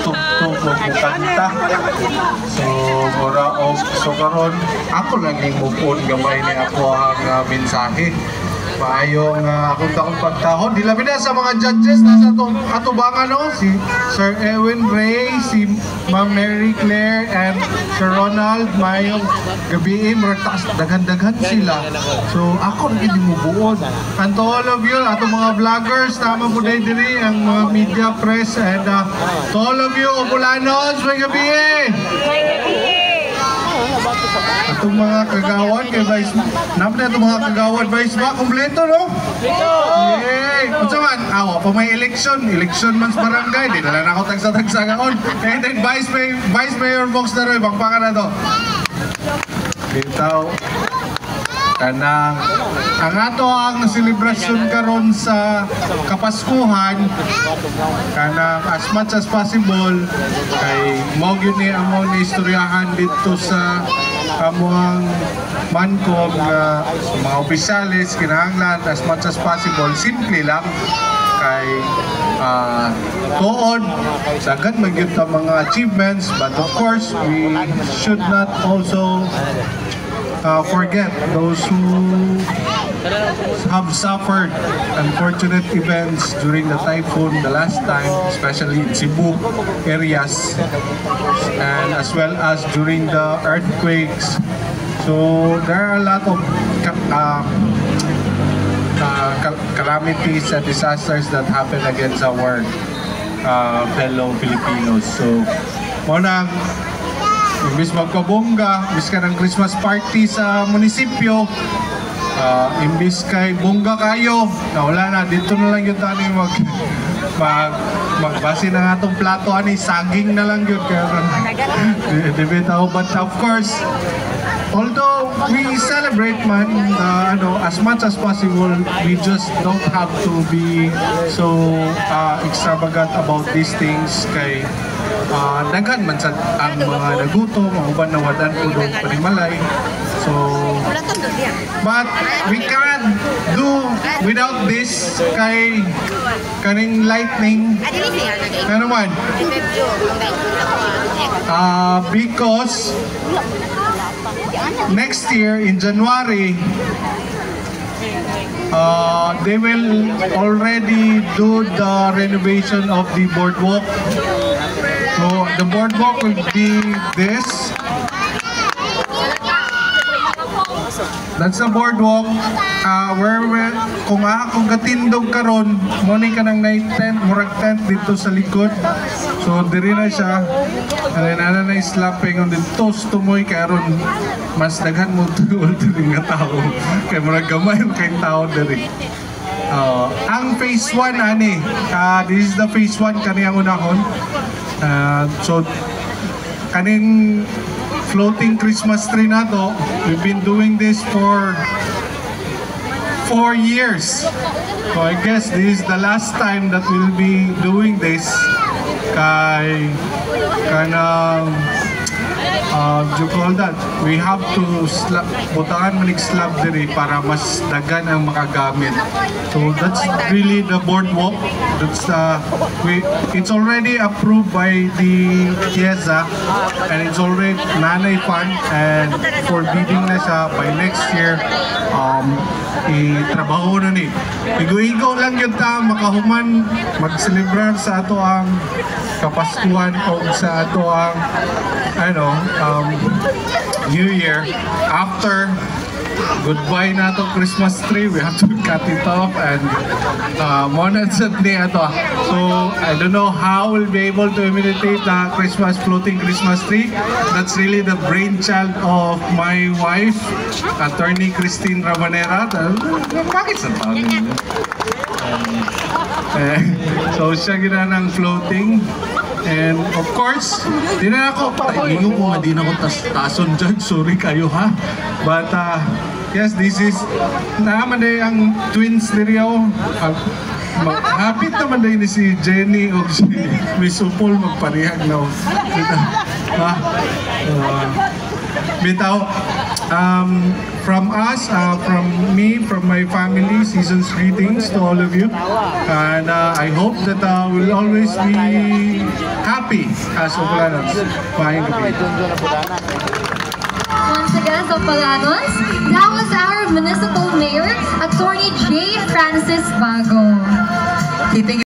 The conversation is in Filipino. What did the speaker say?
tugtog o kanta. So, mura o so karon ako lang yung mupon gamay ni ako ang mensahe. Maayong akong pagtahon. Dilabi na sa mga judges nasa atubangan no? Si Sir Edwin Ray, si Ma'am Mary Claire, and Sir Ronald. Maayong gabiin, dagan-dagan sila. So ako rin mo buod. And to all of you, atong mga vloggers, tama po diri ang mga media press, and to all of you, Obulanos, may gabiin! Itong mga kagawad kay Vice naman na itong mga kagawad Vice ba? Kompleto no? Yay! Unsa man? Awa pa may election man sa barangay. Di na lang ako tagsa-tagsa gaon. And then Vice Mayor Box na rin. Bangpaka na to. Bitaw. Kanang ang ato ang selebrasyon karon sa Kapaskuhan, kanang as much as possible kay mo gyud ni amo ni istoryahan dito sa kamuang mankom nga mga opisyalis kinahanglan as much as possible simple lang kay tuod sagad magyud ta mga achievements, but of course we should not also forget those who have suffered unfortunate events during the typhoon the last time, especially in Cebu areas, and as well as during the earthquakes. So there are a lot of calamities and disasters that happen against our fellow Filipinos. So muna imbis magkabongga, imbis ka ng Christmas party sa munisipyo, imbis kay bongga kayo, na wala na, dito na lang yun tani magbasi na nga itong plato, ani, saging na lang yun. But of course, although we celebrate man, as much as possible, we just don't have to be so extravagant about these things kay daghan man sa ang mga nagutom, mga uban na wadan po doon panimalay. So, but we can't do without this kay kaning lightning. Ano man? Because next year in January, they will already do the renovation of the boardwalk. So the boardwalk will be this. That's the boardwalk where kung katindog karon mo ni kanang night tent, murag tent dito sa likod. So diri na siya. And then na slapping on the toast tumoy karon mas daghan mo tuol diri nga tao. Kay murag gamay kay tao diri. Ang phase 1 ani, this is the phase 1 kaniyang unahon. So kaning floating Christmas tree na to, we've been doing this for 4 years. So I guess this is the last time that we'll be doing this kay kanang you call that, we have to butaan manig slab diri para mas dagan ang makagamit. So that's really the boardwalk. That's it's already approved by the TIEZA, and it's already nanay fund, and for bidding na siya by next year. Itrabaho na ni. Igo-igo lang yun ta makahuman mag-celebrar sa ato ang Kapaskuhan o sa ato ang New Year. After goodbye na itong Christmas tree, we have to cut it off and monad-sat ni ato. So I don't know how we'll be able to imitate the floating Christmas tree. That's really the brainchild of my wife, Attorney Christine Rabanera. Bakit sa tao ninyo? So siya gina ng floating. And of course, di na ako, hindi ko nga di na ako tason dyan, sorry kayo ha. But yes, this is, naman din ang twins nila. Hapit naman din ni si Jenny o si Miss Upol magparihag na. Bitaw, from us, from me, from my family, season's greetings to all of you. And I hope that we'll always be happy as Opolanos. Maayong gabi. Once again, Opolanos, that was our Municipal Mayor, Attorney J. Francis Bago.